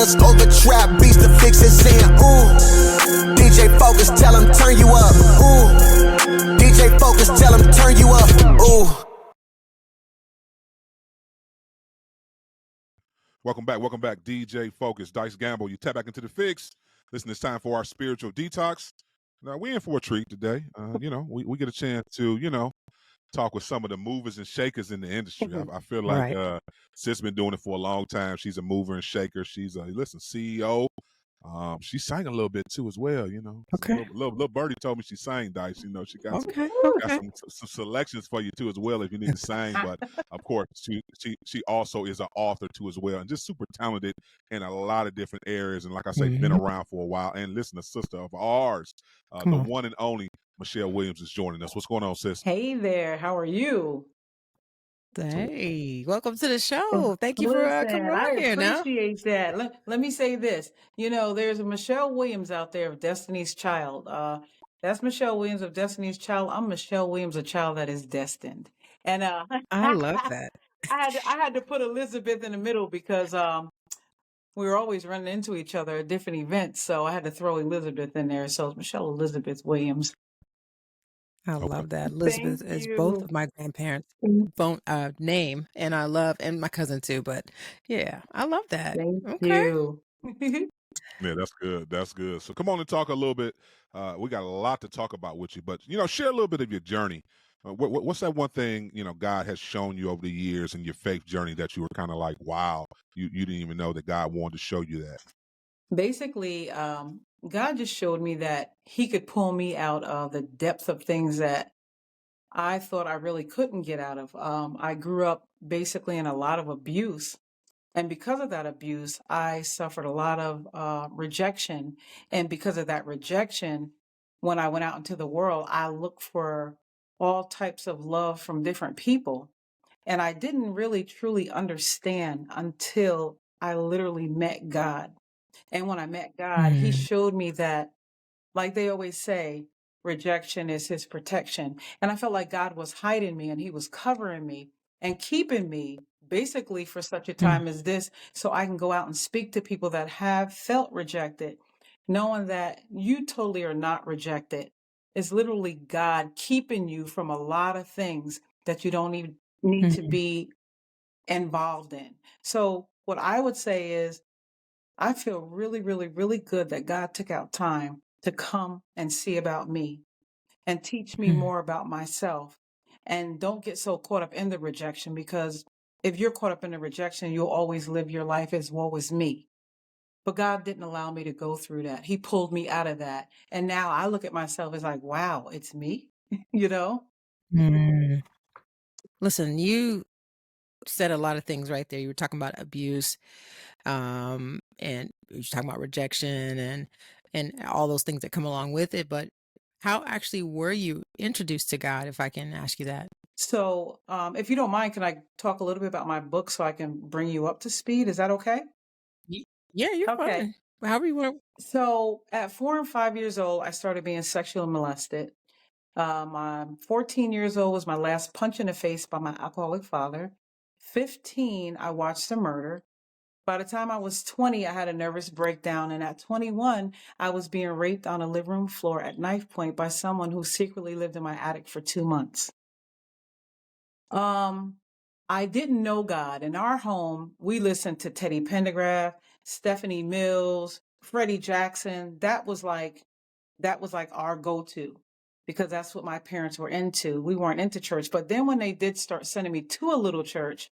us over trap beats. The Fixx is saying, ooh. DJ Focus, tell him turn you up. Ooh. DJ Focus, tell him turn you up. Ooh. Welcome back, DJ Focus, Dice Gamble. You tap back into the Fixx. Listen, it's time for our spiritual detox. Now, we're in for a treat today. We get a chance to, talk with some of the movers and shakers in the industry. I feel like Sis been doing it for a long time. She's a mover and shaker. She's a CEO. She sang a little bit too as well. Okay. Little birdie told me she sang, Dice. She got some selections for you too as well if you need to sing. But of course, she also is an author too as well, and just super talented in a lot of different areas. And like I say, been around for a while. And listen, a sister of ours, the one and only Michelle Williams is joining us. What's going on, sis? Hey there, how are you? Hey, welcome to the show. Thank you for coming on here now. I appreciate that. Let me say this. There's a Michelle Williams out there of Destiny's Child. That's Michelle Williams of Destiny's Child. I'm Michelle Williams, a child that is destined. And I love that. I had to put Elizabeth in the middle because we were always running into each other at different events. So I had to throw Elizabeth in there. So it's Michelle Elizabeth Williams. I love that. Elizabeth Thank is you. both of my grandparents' name, and I love, and my cousin too. But yeah, I love that. Thank you. Yeah, that's good. That's good. So come on and talk a little bit. We got a lot to talk about with you, but share a little bit of your journey. What's that one thing God has shown you over the years in your faith journey that you were kind of like, wow, you didn't even know that God wanted to show you that? Basically, God just showed me that he could pull me out of the depth of things that I thought I really couldn't get out of. I grew up basically in a lot of abuse. And because of that abuse, I suffered a lot of rejection. And because of that rejection, when I went out into the world, I looked for all types of love from different people. And I didn't really truly understand until I literally met God. And when I met God, he showed me that, like they always say, rejection is his protection. And I felt like God was hiding me and he was covering me and keeping me basically for such a time as this, so I can go out and speak to people that have felt rejected, knowing that you totally are not rejected. It's literally God keeping you from a lot of things that you don't even need to be involved in. So what I would say is, I feel really, really, really good that God took out time to come and see about me and teach me more about myself. And don't get so caught up in the rejection, because if you're caught up in the rejection, you'll always live your life as woe is me. But God didn't allow me to go through that. He pulled me out of that. And now I look at myself as like, wow, it's me, Listen, you said a lot of things right there. You were talking about abuse, and you were talking about rejection and all those things that come along with it. But how actually were you introduced to God, if I can ask you that? So if you don't mind, can I talk a little bit about my book so I can bring you up to speed? Is that okay? Yeah, you're Okay. fine. However you want. So at 4 and 5 years old, I started being sexually molested. I'm 14 years old was my last punch in the face by my alcoholic father. 15, I watched a murder. By the time I was 20, I had a nervous breakdown. And at 21, I was being raped on a living room floor at knife point by someone who secretly lived in my attic for 2 months. I didn't know God. In our home, we listened to Teddy Pendergrass, Stephanie Mills, Freddie Jackson. That was like our go-to, because that's what my parents were into. We weren't into church. But then when they did start sending me to a little church,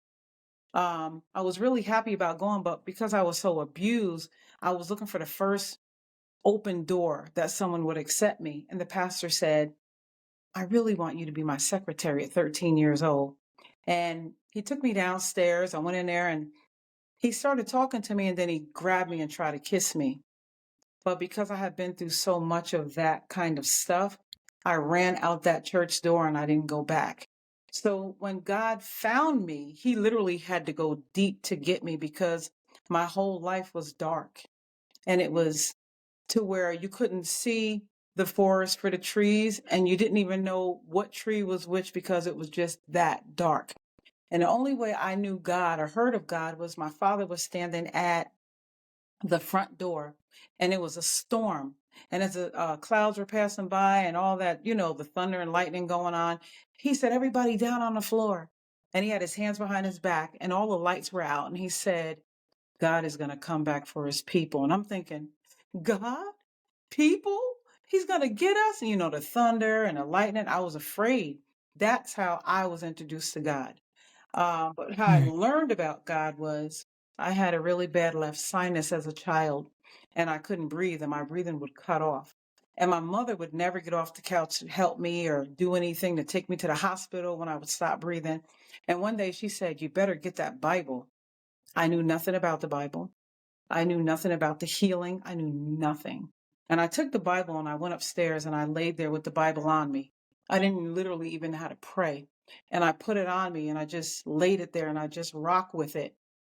I was really happy about going. But because I was so abused, I was looking for the first open door that someone would accept me. And the pastor said, I really want you to be my secretary at 13 years old. And he took me downstairs. I went in there and he started talking to me, and then he grabbed me and tried to kiss me. But because I had been through so much of that kind of stuff, I ran out that church door and I didn't go back. So when God found me, he literally had to go deep to get me, because my whole life was dark. And it was to where you couldn't see the forest for the trees, and you didn't even know what tree was which, because it was just that dark. And the only way I knew God or heard of God was my father was standing at the front door, and it was a storm. And as the clouds were passing by and all that, the thunder and lightning going on, he said, "Everybody down on the floor." And he had his hands behind his back, and all the lights were out. And he said, "God is going to come back for his people." And I'm thinking, God, people? He's going to get us? And, the thunder and the lightning. I was afraid. That's how I was introduced to God. But how I Mm. learned about God was I had a really bad left sinus as a child, and I couldn't breathe, and my breathing would cut off. And my mother would never get off the couch to help me or do anything to take me to the hospital when I would stop breathing. And one day she said, "You better get that Bible." I knew nothing about the Bible. I knew nothing about the healing. I knew nothing. And I took the Bible and I went upstairs and I laid there with the Bible on me. I didn't literally even know how to pray. And I put it on me and I just laid it there and I just rocked with it.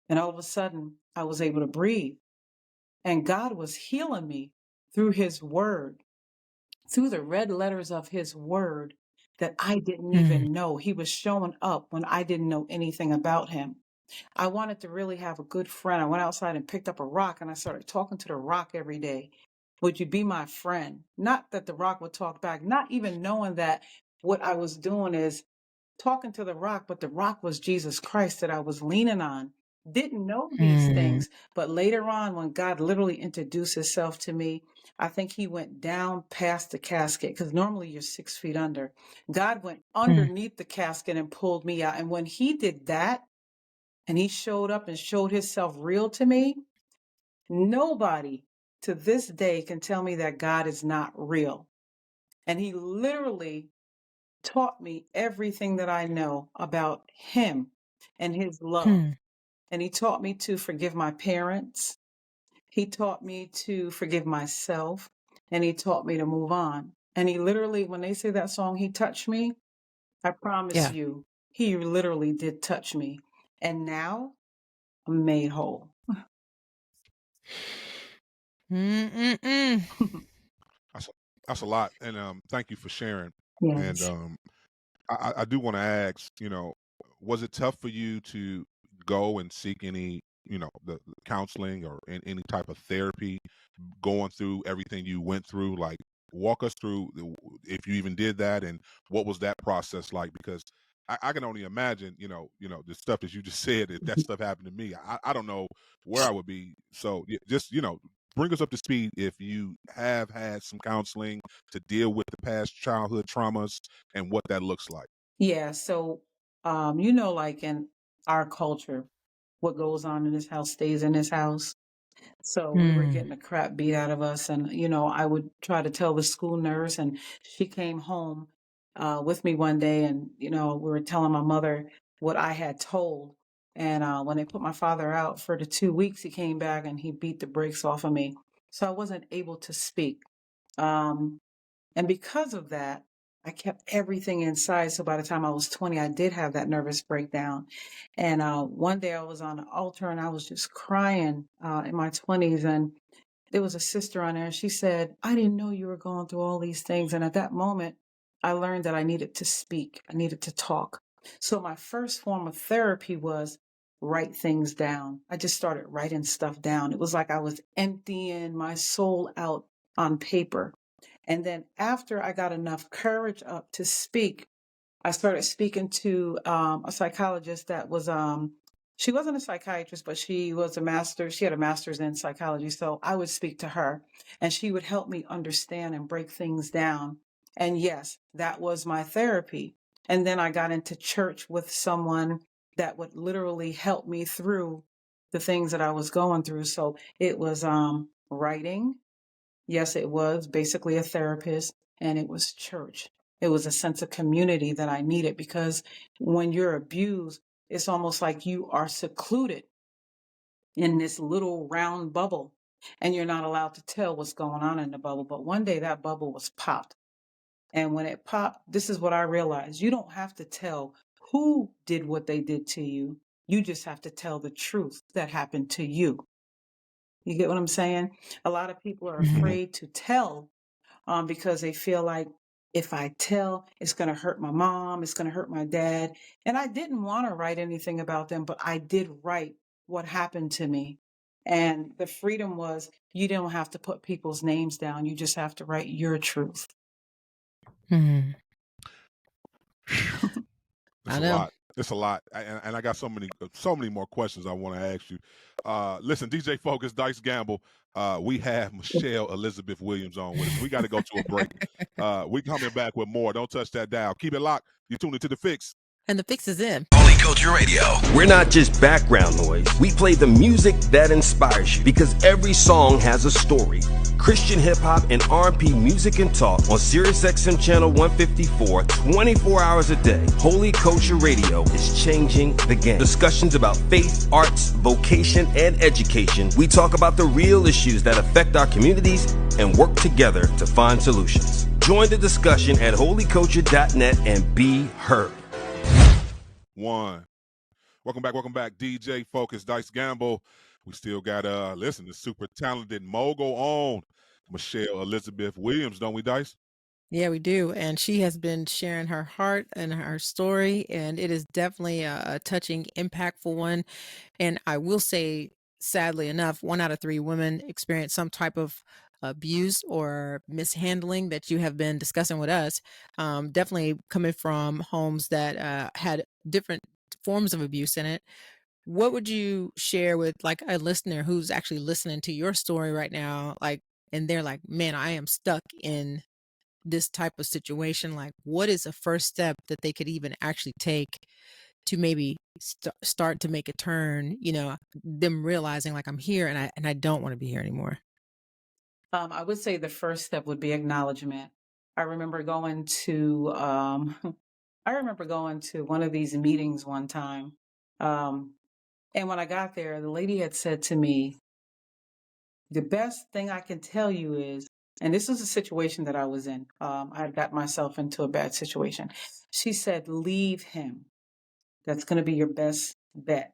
And all of a sudden, I was able to breathe. And God was healing me through his word, through the red letters of his word that I didn't Mm. even know. He was showing up when I didn't know anything about him. I wanted to really have a good friend. I went outside and picked up a rock and I started talking to the rock every day. "Would you be my friend?" Not that the rock would talk back, not even knowing that what I was doing is talking to the rock, but the rock was Jesus Christ that I was leaning on. Didn't know these Mm. things, but later on, when God literally introduced himself to me, I think he went down past the casket because normally you're 6 feet under. God went Mm. underneath the casket and pulled me out. And when he did that, and he showed up and showed himself real to me, nobody to this day can tell me that God is not real. And he literally taught me everything that I know about him and his love. Mm. And he taught me to forgive my parents. He taught me to forgive myself. And he taught me to move on. And he literally, when they say that song, "He touched me," I promise Yeah. you, he literally did touch me. And now I'm made whole. Mm-mm-mm. That's a lot, and thank you for sharing. And Yes. I do want to ask, was it tough for you to go and seek any, the counseling or any type of therapy, going through everything you went through? Like, walk us through if you even did that, and what was that process like? Because I can only imagine, the stuff that you just said. If that stuff happened to me, I don't know where I would be. So just bring us up to speed if you have had some counseling to deal with the past childhood traumas and what that looks like. Yeah. So, like in our culture, what goes on in this house stays in this house. So we were Mm. getting the crap beat out of us. And, I would try to tell the school nurse, and she came home with me one day. And, we were telling my mother what I had told. And when they put my father out for the 2 weeks, he came back and he beat the brakes off of me. So I wasn't able to speak. Um, and because of that, I kept everything inside. So by the time I was 20, I did have that nervous breakdown. And one day I was on the altar and I was just crying in my 20s. And there was a sister on there and she said, "I didn't know you were going through all these things." And at that moment, I learned that I needed to speak, I needed to talk. So my first form of therapy was write things down. I just started writing stuff down. It was like I was emptying my soul out on paper. And then after I got enough courage up to speak, I started speaking to a psychologist that was she wasn't a psychiatrist, but she was a master. She had a master's in psychology. So I would speak to her and she would help me understand and break things down. And yes, that was my therapy. And then I got into church with someone that would literally help me through the things that I was going through. So it was writing. Yes, it was basically a therapist, and it was church. It was a sense of community that I needed because when you're abused, it's almost like you are secluded in this little round bubble and you're not allowed to tell what's going on in the bubble. But one day that bubble was popped. And when it popped, this is what I realized. You don't have to tell who did what they did to you. You just have to tell the truth that happened to you. You get what I'm saying? A lot of people are Mhm. afraid to tell because they feel like if I tell, it's going to hurt my mom, it's going to hurt my dad. And I didn't want to write anything about them, but I did write what happened to me. And the freedom was you don't have to put people's names down. You just have to write your truth. Mhm. It's I a know. lot. It's a lot, and I got so many more questions I want to ask you. Listen, DJ Focus, Dice Gamble. We have Michelle Elizabeth Williams on with us. We got to go to a break. We coming back with more. Don't touch that dial. Keep it locked. You tuned into the Fixx. And the fix is in. Holy Culture Radio. We're not just background noise. We play the music that inspires you because every song has a story. Christian hip hop and R&B music and talk on Siriusxm channel 154, 24 hours a day. Holy Culture Radio is changing the game. Discussions about faith, arts, vocation, and education. We talk about the real issues that affect our communities and work together to find solutions. Join the discussion at holyculture.net and be heard. One. Welcome back. DJ Focus, Dice Gamble. We still got listen, the super talented mogul on Michelle Elizabeth Williams, don't we, Dice? Yeah, we do. And she has been sharing her heart and her story, and it is definitely a touching, impactful one. And I will say, sadly enough, 1 out of 3 women experience some type of abuse or mishandling that you have been discussing with us. Definitely coming from homes that had different forms of abuse in it. What would you share with like a listener who's actually listening to your story right now, like, and they're like, man, I am stuck in this type of situation? Like, what is the first step that they could even actually take to maybe start to make a turn, them realizing like I'm here and I don't want to be here anymore? I would say the first step would be acknowledgement. I remember going to I remember going to one of these meetings one time. And when I got there, the lady had said to me, the best thing I can tell you is, and this is a situation that I was in. I had got myself into a bad situation. She said, leave him. That's going to be your best bet.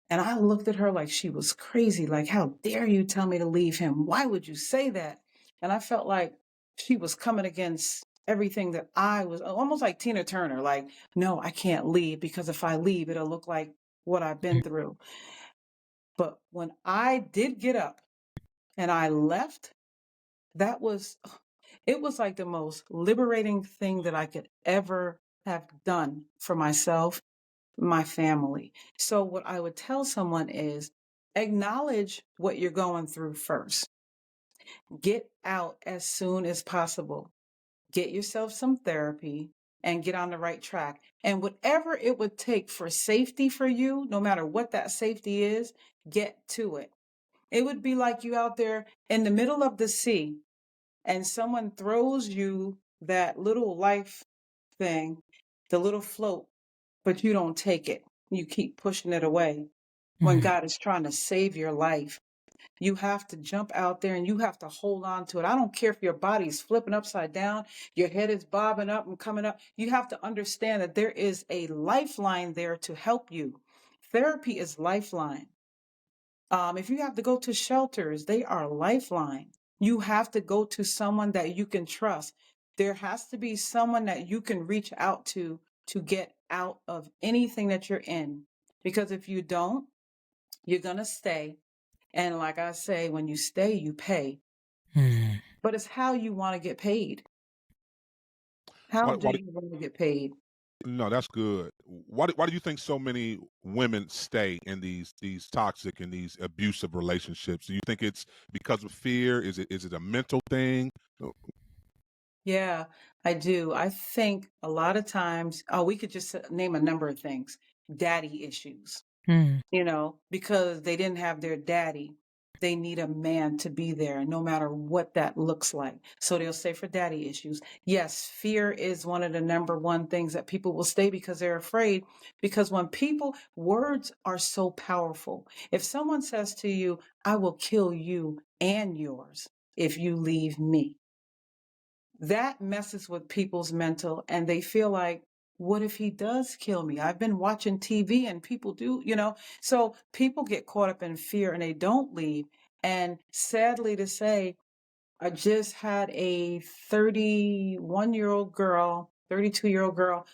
And I looked at her like she was crazy. Like, how dare you tell me to leave him? Why would you say that? And I felt like she was coming against everything that I was, almost like Tina Turner. Like, no, I can't leave because if I leave, it'll look like what I've been through. But when I did get up and I left, it was like the most liberating thing that I could ever have done for myself, my family. So what I would tell someone is acknowledge what you're going through first. Get out as soon as possible. Get yourself some therapy and get on the right track. And whatever it would take for safety for you, no matter what that safety is, get to it. It would be like you out there in the middle of the sea and someone throws you that little life thing, the little float, but you don't take it. You keep pushing it away when Mhm. God is trying to save your life. You have to jump out there and you have to hold on to it. I don't care if your body's flipping upside down, your head is bobbing up and coming up. You have to understand that there is a lifeline there to help you. Therapy is lifeline. If you have to go to shelters, they are a lifeline. You have to go to someone that you can trust. There has to be someone that you can reach out to get out of anything that you're in. Because if you don't, you're going to stay. And like I say, when you stay, you pay. Mhm. But it's how you want to get paid. How do Why you want to get paid? no, that's good. Why do you think so many women stay in these toxic and these abusive relationships? Do you think it's because of fear? Is it a mental thing? Yeah, I do. I think a lot of times, we could just name a number of things. Daddy issues. Mhm. Because they didn't have their daddy. They need a man to be there, no matter what that looks like. So they'll stay for daddy issues. Yes, fear is one of the number one things that people will stay because they're afraid. Because words are so powerful. If someone says to you, I will kill you and yours if you leave me, that messes with people's mental and they feel like, what if he does kill me? I've been watching TV and people do. So people get caught up in fear and they don't leave. And sadly to say, I just had a 31-year-old girl, 32-year-old girl.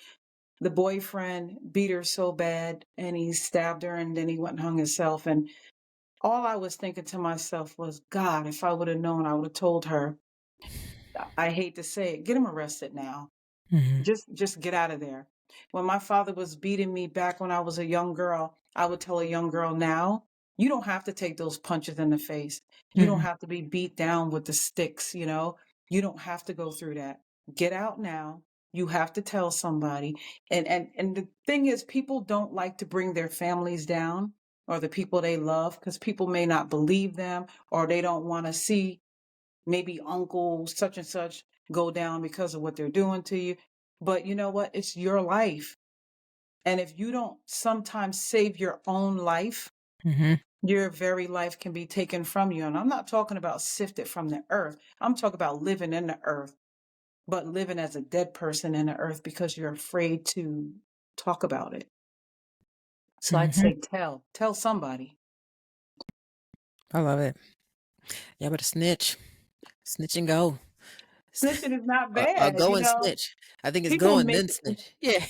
The boyfriend beat her so bad and he stabbed her and then he went and hung himself. And all I was thinking to myself was, God, if I would have known, I would have told her, I hate to say it, get him arrested now. Mhm. Just get out of there. When my father was beating me back when I was a young girl, I would tell a young girl now, you don't have to take those punches in the face. You don't Mhm. have to be beat down with the sticks, you know. You don't have to go through that. Get out now. You have to tell somebody. And the thing is, people don't like to bring their families down or the people they love because people may not believe them or they don't want to see maybe uncle such and such go down because of what they're doing to you. But you know what? It's your life. And if you don't sometimes save your own life, Mhm. your very life can be taken from you. And I'm not talking about sifted from the earth. I'm talking about living in the earth, but living as a dead person in the earth because you're afraid to talk about it. So I'd Mhm. say tell somebody. I love it. Yeah, but a snitch and go. Snitching is not bad, Go you and know. snitch. I think it's People go and make then snitch. Yeah,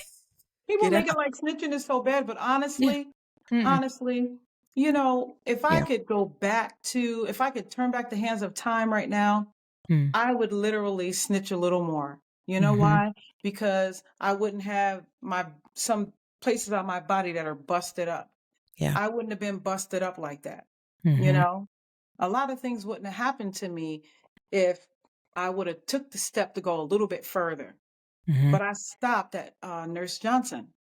people get make it out. like snitching is so bad, but Yeah. honestly, Mm-mm. you know, Yeah. if I could turn back the hands of time right now, Mm. I would literally snitch a little more. You know Mhm. why? Because I wouldn't have some places on my body that are busted up. Yeah. I wouldn't have been busted up like that. You Mhm. know, a lot of things wouldn't have happened to me if I would have took the step to go a little bit further. Mhm. But I stopped at Nurse Johnson.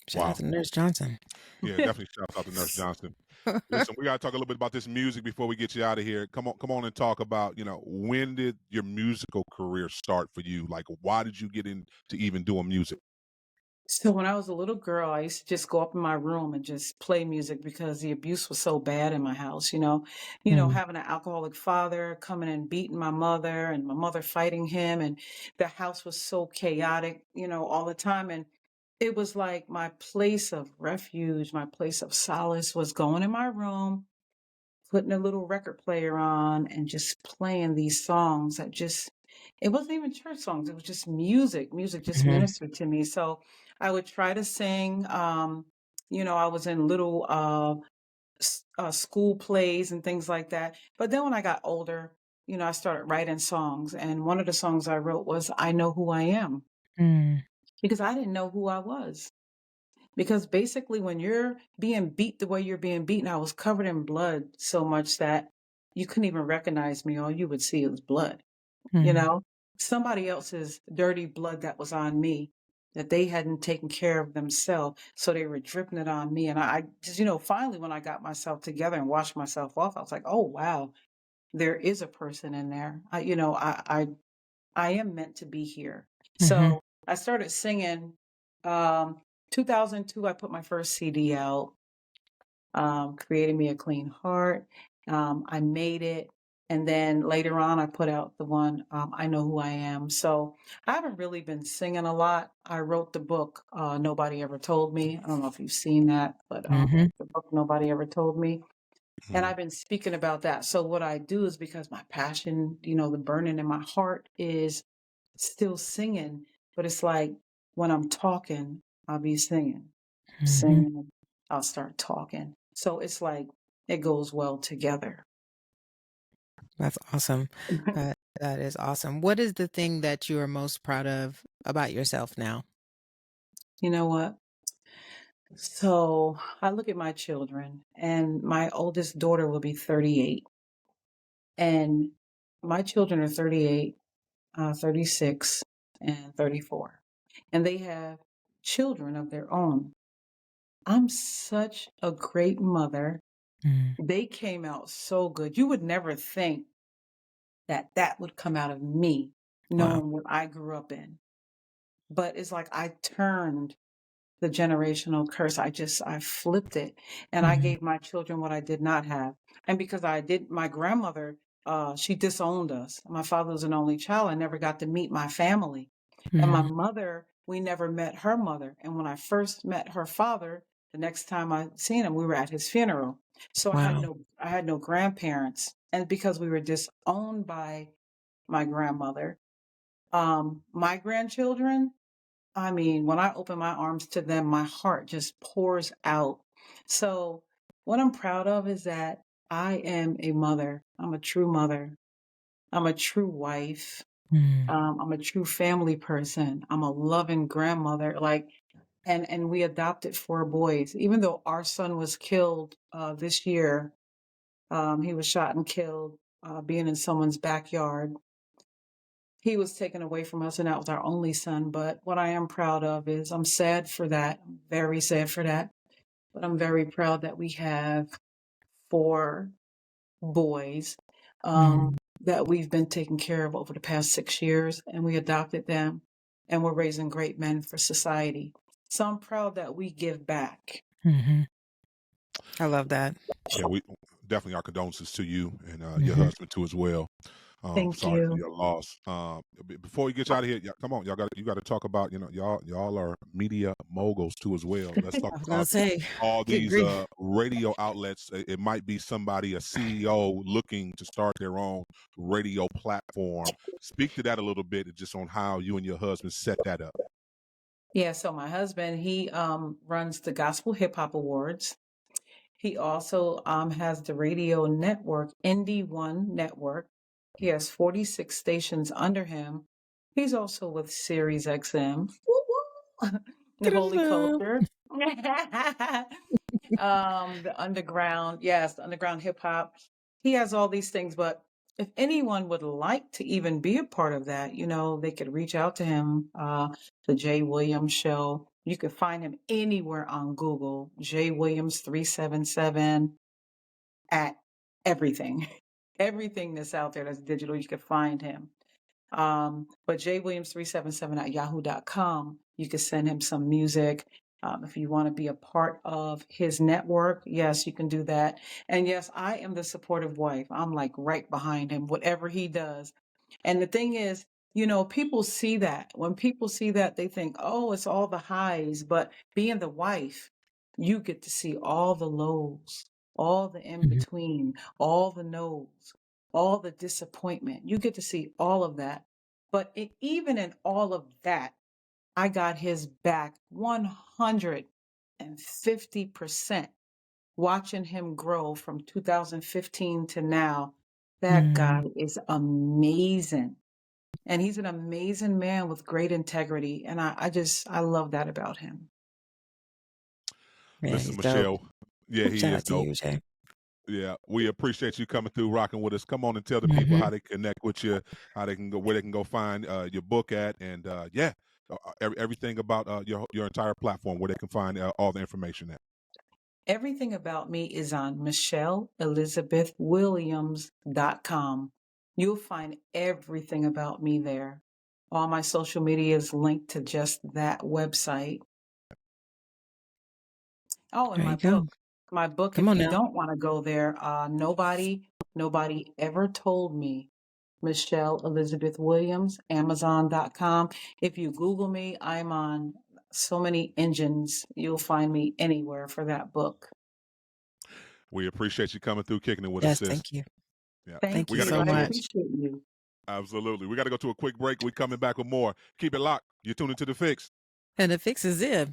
Shout out Wow. to Nurse Johnson. Yeah, definitely shouts out to Nurse Johnson. Listen, we got to talk a little bit about this music before we get you out of here. Come on and talk about, when did your musical career start for you? Like, why did you get into even doing music? So when I was a little girl, I used to just go up in my room and just play music because the abuse was so bad in my house, you know. Mm. Having an alcoholic father coming and beating my mother and my mother fighting him and the house was so chaotic, all the time. And it was like my place of refuge, my place of solace was going in my room, putting a little record player on and just playing these songs that just it wasn't even church songs, it was just music just Mhm. ministered to me. So I would try to sing. I was in little school plays and things like that, but then when I got older, I started writing songs, and one of the songs I wrote was I Know Who I Am, Mm. because I didn't know who I was. Because basically, when you're being beat the way you're being beaten, I was covered in blood so much that you couldn't even recognize me. All you would see was blood, you Mm. know? Somebody else's dirty blood that was on me that they hadn't taken care of themselves. So they were dripping it on me. And I just, finally, when I got myself together and washed myself off, I was like, oh, wow, there is a person in there. I am meant to be here. Mhm. So I started singing. Um, 2002, I put my first CD out, Creating Me a Clean Heart. I made it. And then later on, I put out the one, I Know Who I Am. So I haven't really been singing a lot. I wrote the book, Nobody Ever Told Me. I don't know if you've seen that, but Mhm. the book, Nobody Ever Told Me. And Mhm. I've been speaking about that. So what I do is because my passion, the burning in my heart is still singing, but it's like when I'm talking, I'll be singing, Mhm. singing, I'll start talking. So it's like it goes well together. That's awesome. That is awesome. What is the thing that you are most proud of about yourself now? You know what? So I look at my children, and my oldest daughter will be 38, and my children are 38, 36, and 34, and they have children of their own. I'm such a great mother. Mm. They came out so good. You would never think that that would come out of me, Wow. knowing what I grew up in. But it's like I turned the generational curse. I flipped it, and I Mhm. gave my children what I did not have. And because my grandmother, she disowned us. My father was an only child. I never got to meet my family. And my Mm. mother, we never met her mother. And when I first met her father, the next time I seen him, we were at his funeral. So Wow. I had no grandparents. And because we were disowned by my grandmother, my grandchildren, I mean, when I open my arms to them, my heart just pours out. So what I'm proud of is that I am a mother. I'm a true mother. I'm a true wife. Mm. I'm a true family person. I'm a loving grandmother. And we adopted 4 boys. Even though our son was killed this year, he was shot and killed being in someone's backyard. He was taken away from us, and that was our only son. But what I am proud of is I'm sad for that. I'm very sad for that. But I'm very proud that we have 4 boys Mm. that we've been taking care of over the past 6 years, and we adopted them, and we're raising great men for society. So I'm proud that we give back. Mm-hmm. I love that. Yeah, we definitely our condolences to you and your Mm-hmm. husband too as well. Thank Sorry for you. your loss. Before we get you out of here, come on, you got to talk about y'all are media moguls too as well. Let's talk I was gonna about say, all good these grief. radio outlets. It might be somebody, a CEO, looking to start their own radio platform. Speak to that a little bit, just on how you and your husband set that up. Yeah, so my husband, he runs the Gospel Hip Hop Awards. He also has the radio network, Indie One Network. He has 46 stations under him. He's also with Siriusxm. The Holy Culture. The underground, yes, the underground hip hop. He has all these things, but if anyone would like to even be a part of that, they could reach out to him. The Jay Williams Show. You could find him anywhere on Google. Jay Williams 377 at everything. Everything that's out there that's digital, you could find him. But jwilliams377 at yahoo.com, you can send him some music. If you want to be a part of his network, yes, you can do that. And yes, I am the supportive wife. I'm like right behind him, whatever he does. And the thing is, people see that. When people see that, they think, oh, it's all the highs. But being the wife, you get to see all the lows, all the in Mhm. between, all the no's, all the disappointment. You get to see all of that. But even in all of that, I got his back 150%, watching him grow from 2015 to now. That guy Mm. is amazing. And he's an amazing man with great integrity. And I love that about him. Yeah, Listen, he's dope. Michelle. Yeah, he Shout is out to dope. you, Jay. Yeah, we appreciate you coming through, rocking with us. Come on and tell the people Mm-hmm. how they connect with you, how they can go, where they can go find your book at, and everything about your entire platform, where they can find all the information at. Everything about me is on michelleelizabethwilliams.com. You'll find everything about me there. All my social media is linked to just that website. Oh, and There my you go. book. My book, Come if on you now. don't want to go there, nobody ever told me. Michelle Elizabeth Williams, Amazon.com. If you Google me, I'm on so many engines. You'll find me anywhere for that book. We appreciate you coming through, kicking it with us, Yes, sis. thank you. Yeah, Thank Thank we you got to you. go so I to much. appreciate you. absolutely. We got to go to a quick break. We coming back with more. Keep it locked. You're tuning to the Fixx. And the fix is it.